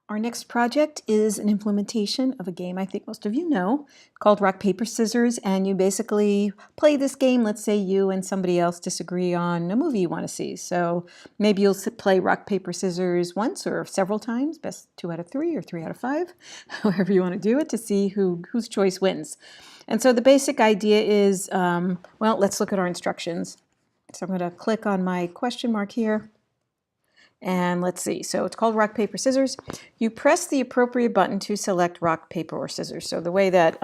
Our next project is an implementation of a game I think most of you know called Rock, Paper, Scissors, and you basically play this game. Let's say you and somebody else disagree on a movie you want to see. So maybe you'll play Rock, Paper, Scissors once or several times, best 2 out of 3 or 3 out of 5, however you want to do it, to see whose choice wins. And so the basic idea is, well, let's look at our instructions. So I'm going to click on my question mark here. And let's see, so it's called rock, paper, scissors. You press the appropriate button to select rock, paper, or scissors. So the way that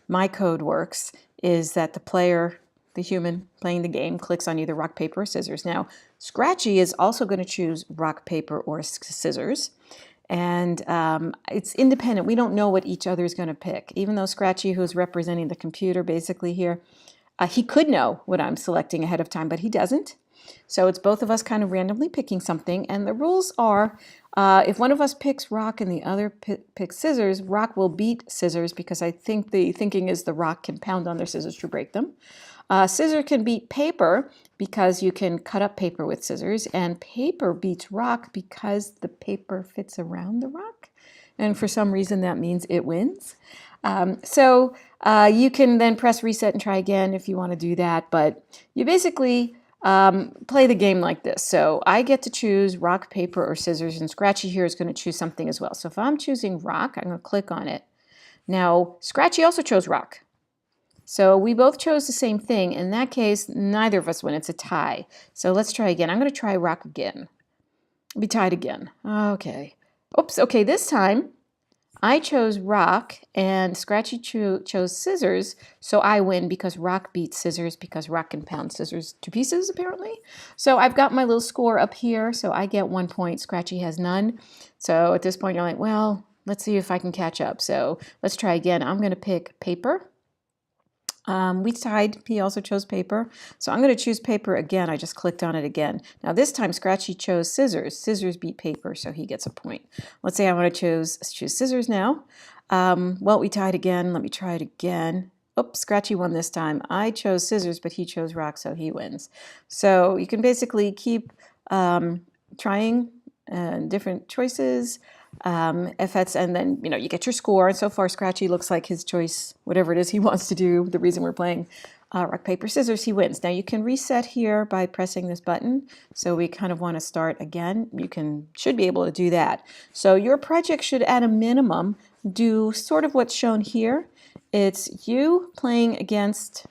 my code works is that the player, the human playing the game, clicks on either rock, paper, or scissors. Now, Scratchy is also going to choose rock, paper, or scissors. And it's independent. We don't know what each other is going to pick. Even though Scratchy, who's representing the computer basically here, he could know what I'm selecting ahead of time, but he doesn't. So it's both of us kind of randomly picking something, and the rules are if one of us picks rock and the other picks scissors, rock will beat scissors because I think the thinking is the rock can pound on their scissors to break them. Scissor can beat paper because you can cut up paper with scissors, and paper beats rock because the paper fits around the rock, and for some reason that means it wins. So you can then press reset and try again if you want to do that, but you basically play the game like this. So I get to choose rock, paper, or scissors, and Scratchy here is going to choose something as well. So if I'm choosing rock, I'm going to click on it. Now, Scratchy also chose rock. So we both chose the same thing. In that case, neither of us win. It's a tie. So let's try again. I'm going to try rock again. Be tied again. Okay. Oops. Okay, this time I chose rock and Scratchy chose scissors, so I win because rock beats scissors because rock can pound scissors to pieces, apparently. So I've got my little score up here, so I get 1 point. Scratchy has none. So at this point, you're like, well, let's see if I can catch up. So let's try again. I'm going to pick paper. We tied. He also chose paper. So I'm going to choose paper again. I just clicked on it again. Now this time Scratchy chose scissors. Scissors beat paper, so he gets a point. Let's say I want to choose scissors now. Well, we tied again. Let me try it again. Oops, Scratchy won this time. I chose scissors, but he chose rock, so he wins. So you can basically keep trying different choices. If that's, and then, you get your score. And so far, Scratchy looks like his choice, whatever it is he wants to do, the reason we're playing rock, paper, scissors, he wins. Now you can reset here by pressing this button. So we kind of want to start again. You should be able to do that. So your project should, at a minimum, do sort of what's shown here. It's you playing against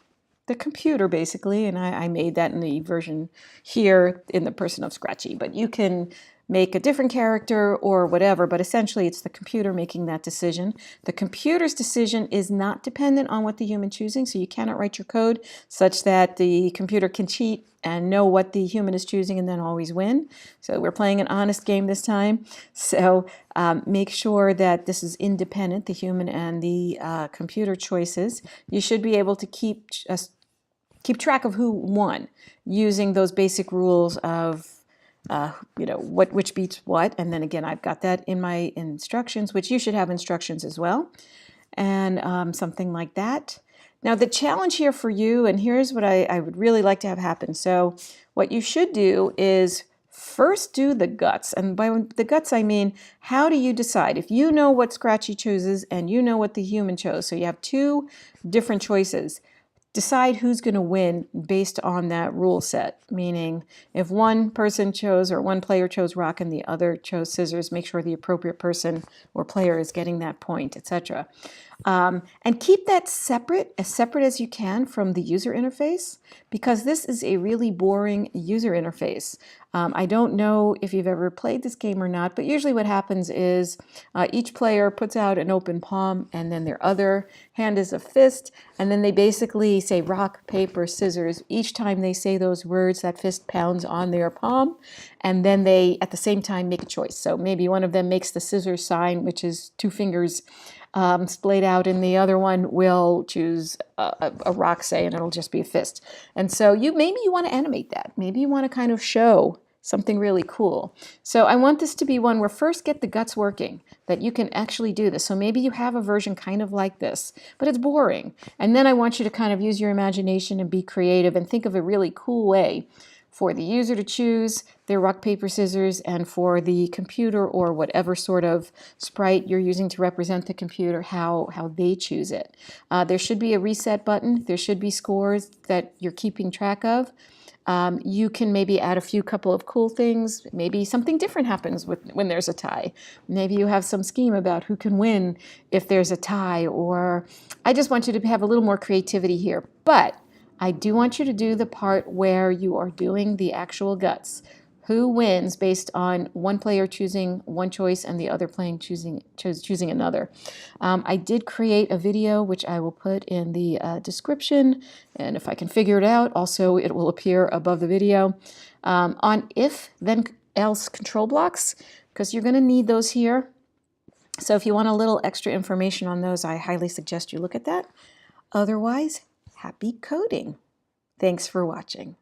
the computer, basically, and I made that in the version here in the person of Scratchy, but you can make a different character or whatever, but essentially it's the computer making that decision. The computer's decision is not dependent on what the human choosing, so you cannot write your code such that the computer can cheat and know what the human is choosing and then always win. So we're playing an honest game this time. So make sure that this is independent, the human and the computer choices. You should be able to keep track of who won using those basic rules of which beats what, and then again I've got that in my instructions, which you should have instructions as well, and something like that. Now the challenge here for you, and here's what I would really like to have happen. So what you should do is first do the guts, and by the guts I mean how do you decide if you know what Scratchy chooses and you know what the human chose, so you have two different choices. Decide who's going to win based on that rule set, meaning if one person chose or one player chose rock and the other chose scissors, make sure the appropriate person or player is getting that point, etc. And keep that separate as you can from the user interface, because this is a really boring user interface. I don't know if you've ever played this game or not, but usually what happens is each player puts out an open palm and then their other hand is a fist, and then they basically say rock, paper, scissors. Each time they say those words, that fist pounds on their palm, and then they at the same time make a choice. So maybe one of them makes the scissors sign, which is 2 fingers splayed out, and the other one will choose a rock, say, and it'll just be a fist. And so maybe you want to animate that. Maybe you want to kind of show something really cool. So I want this to be one where first get the guts working, that you can actually do this. So maybe you have a version kind of like this, but it's boring. And then I want you to kind of use your imagination and be creative and think of a really cool way for the user to choose their rock, paper, scissors, and for the computer or whatever sort of sprite you're using to represent the computer, how they choose it. There should be a reset button. There should be scores that you're keeping track of. You can maybe add a few couple of cool things. Maybe something different happens when there's a tie. Maybe you have some scheme about who can win if there's a tie, or I just want you to have a little more creativity here. But I do want you to do the part where you are doing the actual guts. Who wins based on one player choosing one choice and the other playing choosing another. I did create a video which I will put in the description, and if I can figure it out, also it will appear above the video, on if then else control blocks, because you're going to need those here. So if you want a little extra information on those, I highly suggest you look at that. Otherwise, happy coding. Thanks for watching.